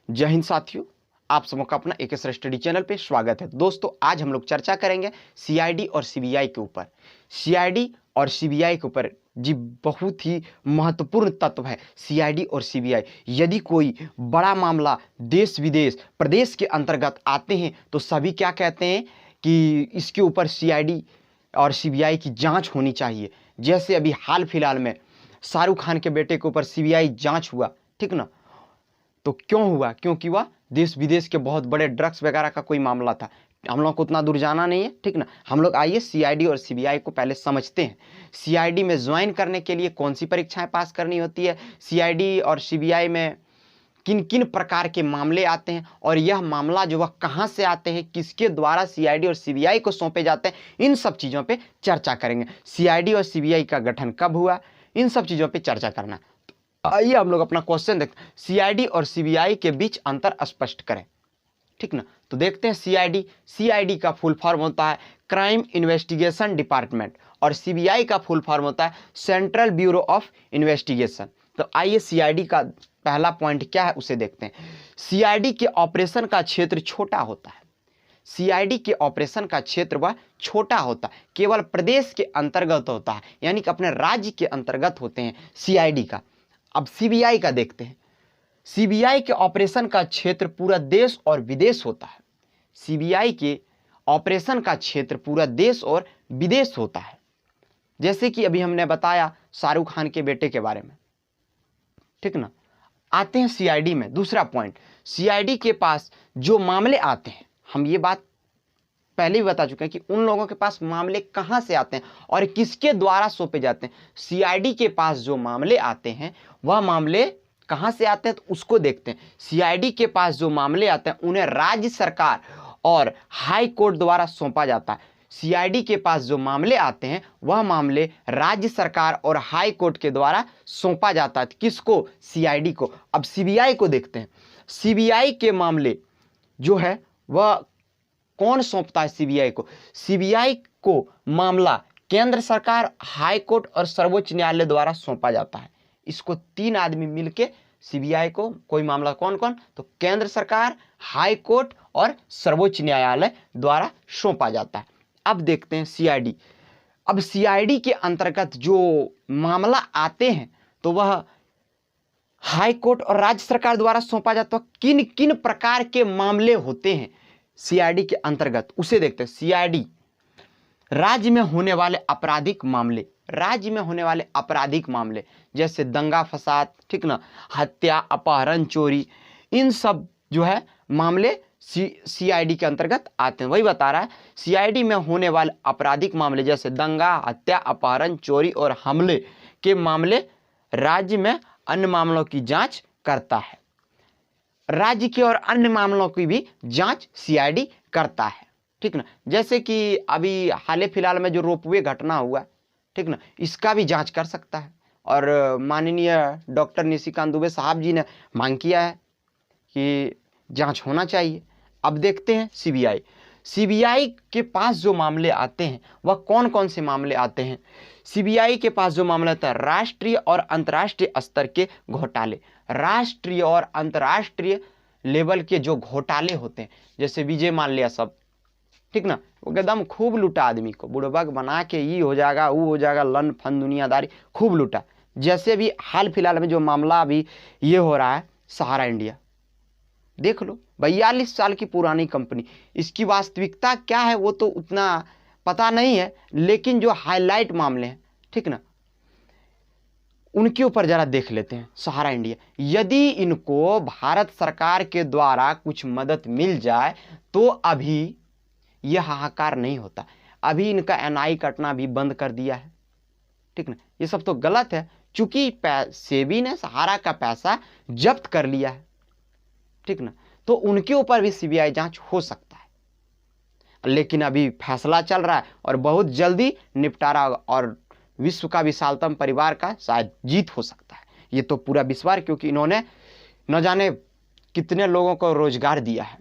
जय हिंद साथियों, आप सबों का अपना एके सर स्टडी चैनल पे स्वागत है। दोस्तों, आज हम लोग चर्चा करेंगे सीआईडी और सीबीआई के ऊपर। सीआईडी और सीबीआई के ऊपर जी बहुत ही महत्वपूर्ण तत्व है सीआईडी और सीबीआई। यदि कोई बड़ा मामला देश विदेश प्रदेश के अंतर्गत आते हैं तो सभी क्या कहते हैं कि इसके ऊपर सीआईडी और सीबीआई की जांच होनी चाहिए। जैसे अभी हाल फिलहाल में शाहरुख खान के बेटे के ऊपर सीबीआई जांच हुआ, ठीक ना। तो क्यों हुआ? क्योंकि वह देश विदेश के बहुत बड़े ड्रग्स वगैरह का कोई मामला था। हम लोग को उतना दूर जाना नहीं है, ठीक ना। हम लोग आइए सीआईडी और सीबीआई को पहले समझते हैं। सीआईडी में ज्वाइन करने के लिए कौन सी परीक्षाएं पास करनी होती है, सीआईडी और सीबीआई में किन किन प्रकार के मामले आते हैं और यह मामला जो वह कहां से आते हैं, किसके द्वारा सीआईडी और सीबीआई को सौंपे जाते हैं, इन सब चीज़ों पे चर्चा करेंगे। सीआईडी और सीबीआई का गठन कब हुआ, इन सब चीज़ों पे चर्चा करना। आइए हम लोग अपना क्वेश्चन देखते हैं। सीआईडी और सीबीआई के बीच अंतर स्पष्ट करें, ठीक ना। तो देखते हैं सीआईडी का फुल फॉर्म होता है क्राइम इन्वेस्टिगेशन डिपार्टमेंट और सीबीआई का फुल फॉर्म होता है सेंट्रल ब्यूरो ऑफ इन्वेस्टिगेशन। तो आइए सीआईडी का पहला पॉइंट क्या है उसे देखते हैं। सीआईडी के ऑपरेशन का क्षेत्र छोटा होता है। सीआईडी के ऑपरेशन का क्षेत्र वह छोटा होता है, केवल प्रदेश के अंतर्गत होता है, यानी कि अपने राज्य के अंतर्गत होते हैं सीआईडी का। अब सीबीआई का देखते हैं। सीबीआई के ऑपरेशन का क्षेत्र पूरा देश और विदेश होता है। सीबीआई के ऑपरेशन का क्षेत्र पूरा देश और विदेश होता है। जैसे कि अभी हमने बताया शाहरुख खान के बेटे के बारे में, ठीक ना। आते हैं सीआईडी में। दूसरा पॉइंट, सीआईडी के पास जो मामले आते हैं, हम ये बात पहले भी बता चुके हैं कि उन लोगों के पास मामले कहां से आते हैं और किसके द्वारा सौंपे जाते हैं। सीआईडी के पास जो मामले आते हैं वह मामले कहां से आते हैं तो उसको देखते हैं। सीआईडी के पास जो मामले आते हैं उन्हें राज्य सरकार और हाई कोर्ट द्वारा सौंपा जाता है। सीआईडी के पास जो मामले आते हैं वह मामले राज्य सरकार और हाई कोर्ट के द्वारा सौंपा जाता है। किसको? सीआईडी को। अब सीबीआई को देखते हैं। सीबीआई के मामले जो है वह कौन सौंपता है सीबीआई को? सीबीआई को मामला केंद्र सरकार, हाई कोर्ट और सर्वोच्च न्यायालय द्वारा सौंपा जाता है। इसको तीन आदमी मिलके सीबीआई को कोई मामला कौन कौन? तो केंद्र सरकार, हाई कोर्ट और सर्वोच्च न्यायालय द्वारा सौंपा जाता है। अब देखते हैं सीआईडी। अब सीआईडी के अंतर्गत जो मामला आते हैं तो वह हाई कोर्ट और राज्य सरकार द्वारा सौंपा जाता है। किन किन प्रकार के मामले होते हैं सीआईडी के अंतर्गत उसे देखते हैं। सीआईडी राज्य में होने वाले आपराधिक मामले, राज्य में होने वाले आपराधिक मामले जैसे दंगा फसाद, ठीक ना, हत्या, अपहरण, चोरी, इन सब जो है मामले सीआईडी के अंतर्गत आते हैं। वही बता रहा है, सीआईडी में होने वाले आपराधिक मामले जैसे दंगा, हत्या, अपहरण, चोरी और हमले के मामले राज्य में अन्य मामलों की जांच करता है। राज्य के और अन्य मामलों की भी जांच सीआईडी करता है, ठीक ना। जैसे कि अभी हाल फिलहाल में जो रोपवे घटना हुआ, ठीक ना, इसका भी जांच कर सकता है। और माननीय डॉक्टर निशिकांत दुबे साहब जी ने मांग किया है कि जांच होना चाहिए। अब देखते हैं सीबीआई। सीबीआई के पास जो मामले आते हैं वह कौन कौन से मामले आते हैं? सीबीआई के पास जो मामला आता है राष्ट्रीय और अंतर्राष्ट्रीय स्तर के घोटाले, राष्ट्रीय और अंतर्राष्ट्रीय लेवल के जो घोटाले होते हैं, जैसे विजय माल्या सब, ठीक ना, वो एकदम खूब लूटा आदमी को, बुड़बक बना के ये हो जाएगा वो हो जाएगा, लन फन दुनियादारी खूब लूटा। जैसे भी हाल फिलहाल में जो मामला अभी ये हो रहा है सहारा इंडिया, देख लो, 42 साल की पुरानी कंपनी। इसकी वास्तविकता क्या है वो तो उतना पता नहीं है, लेकिन जो हाईलाइट मामले हैं, ठीक ना, उनके ऊपर जरा देख लेते हैं। सहारा इंडिया, यदि इनको भारत सरकार के द्वारा कुछ मदद मिल जाए तो अभी यह हाहाकार नहीं होता। अभी इनका एनआई कटना भी बंद कर दिया है, ठीक ना। ये सब तो गलत है, चूंकि सेबी ने सहारा का पैसा जब्त कर लिया है, ठीक ना, तो उनके ऊपर भी सीबीआई जांच हो सकता है। लेकिन अभी फैसला चल रहा है और बहुत जल्दी निपटारा होगा और विश्व का विशालतम परिवार का शायद जीत हो सकता है। ये तो पूरा विश्वास, क्योंकि इन्होंने न जाने कितने लोगों को रोजगार दिया है।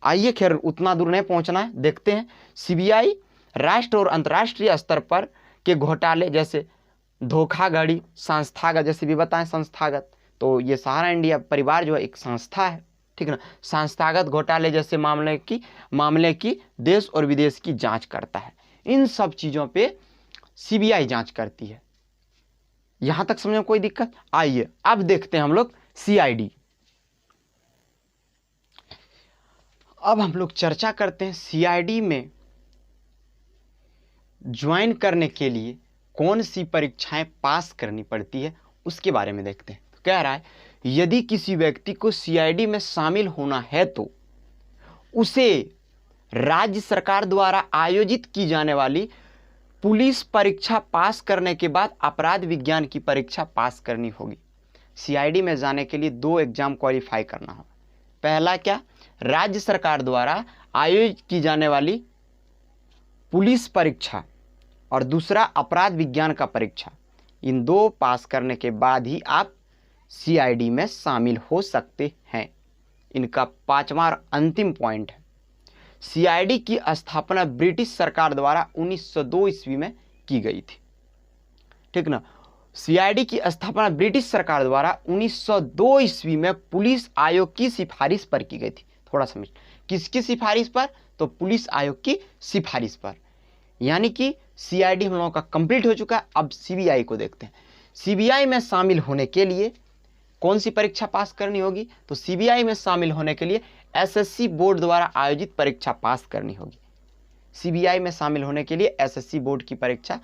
आइए, खैर उतना दूर नहीं पहुंचना है, देखते हैं। सीबीआई राष्ट्र और अंतर्राष्ट्रीय स्तर पर के घोटाले जैसे धोखाधड़ी, संस्थागत, जैसे भी बताएं संस्थागत, तो ये सहारा इंडिया परिवार जो है एक संस्था है, ठीक है ना। संस्थागत घोटाले जैसे मामले की देश और विदेश की जांच करता है। इन सब चीज़ों पे सीबीआई जांच करती है। यहां तक समझ में कोई दिक्कत? आइए अब देखते हैं हम लोग सीआईडी। अब हम लोग चर्चा करते हैं सीआईडी में ज्वाइन करने के लिए कौन सी परीक्षाएं पास करनी पड़ती है, उसके बारे में देखते हैं। तो कह रहा है यदि किसी व्यक्ति को सीआईडी में शामिल होना है तो उसे राज्य सरकार द्वारा आयोजित की जाने वाली पुलिस परीक्षा पास करने के बाद अपराध विज्ञान की परीक्षा पास करनी होगी। सीआईडी में जाने के लिए 2 एग्जाम क्वालिफाई करना होगा। पहला क्या? राज्य सरकार द्वारा आयोजित की जाने वाली पुलिस परीक्षा, और दूसरा अपराध विज्ञान का परीक्षा। इन 2 पास करने के बाद ही आप सीआईडी में शामिल हो सकते हैं। इनका 5वां और अंतिम पॉइंट है, सीआईडी की स्थापना ब्रिटिश सरकार द्वारा 1902 ईस्वी में की गई थी, ठीक ना। सीआईडी की स्थापना ब्रिटिश सरकार द्वारा 1902 ईस्वी में पुलिस आयोग की सिफारिश पर की गई थी। थोड़ा समझ, किसकी सिफारिश पर? तो पुलिस आयोग की सिफारिश पर। यानी कि सीआईडी हम लोगों का कंप्लीट हो चुका है। अब सीबीआई को देखते हैं। सीबीआई में शामिल होने के लिए कौन सी परीक्षा पास करनी होगी? तो सीबीआई में शामिल होने के लिए एसएससी बोर्ड द्वारा आयोजित परीक्षा पास करनी होगी। सीबीआई में शामिल होने के लिए एसएससी बोर्ड की परीक्षा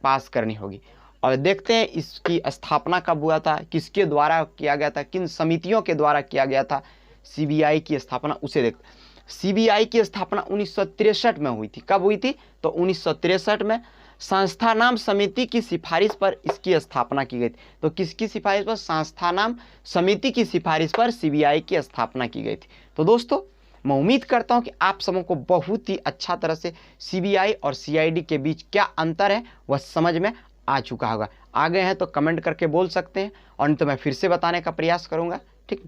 पास करनी होगी। और देखते हैं इसकी स्थापना कब हुआ था, किसके द्वारा किया गया था, किन समितियों के द्वारा किया गया था सीबीआई की स्थापना, उसे देखते हैं। सीबीआई की स्थापना 1963 में हुई थी। कब हुई थी? तो 1963 में संस्था नाम समिति की सिफारिश पर इसकी स्थापना की गई थी। तो किसकी सिफारिश पर? संस्था नाम समिति की सिफारिश पर सीबीआई की स्थापना की गई थी। तो दोस्तों मैं उम्मीद करता हूं कि आप सबों को बहुत ही अच्छा तरह से सीबीआई और सीआईडी के बीच क्या अंतर है वह समझ में आ चुका होगा। आ गए हैं तो कमेंट करके बोल सकते हैं, और नहीं तो मैं फिर से बताने का प्रयास करूंगा, ठीक।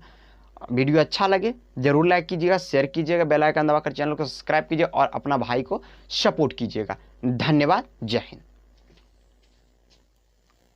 वीडियो अच्छा लगे जरूर लाइक कीजिएगा, शेयर कीजिएगा, बेल आइकन दबाकर चैनल को सब्सक्राइब कीजिए और अपना भाई को सपोर्ट कीजिएगा। धन्यवाद। जय हिंद।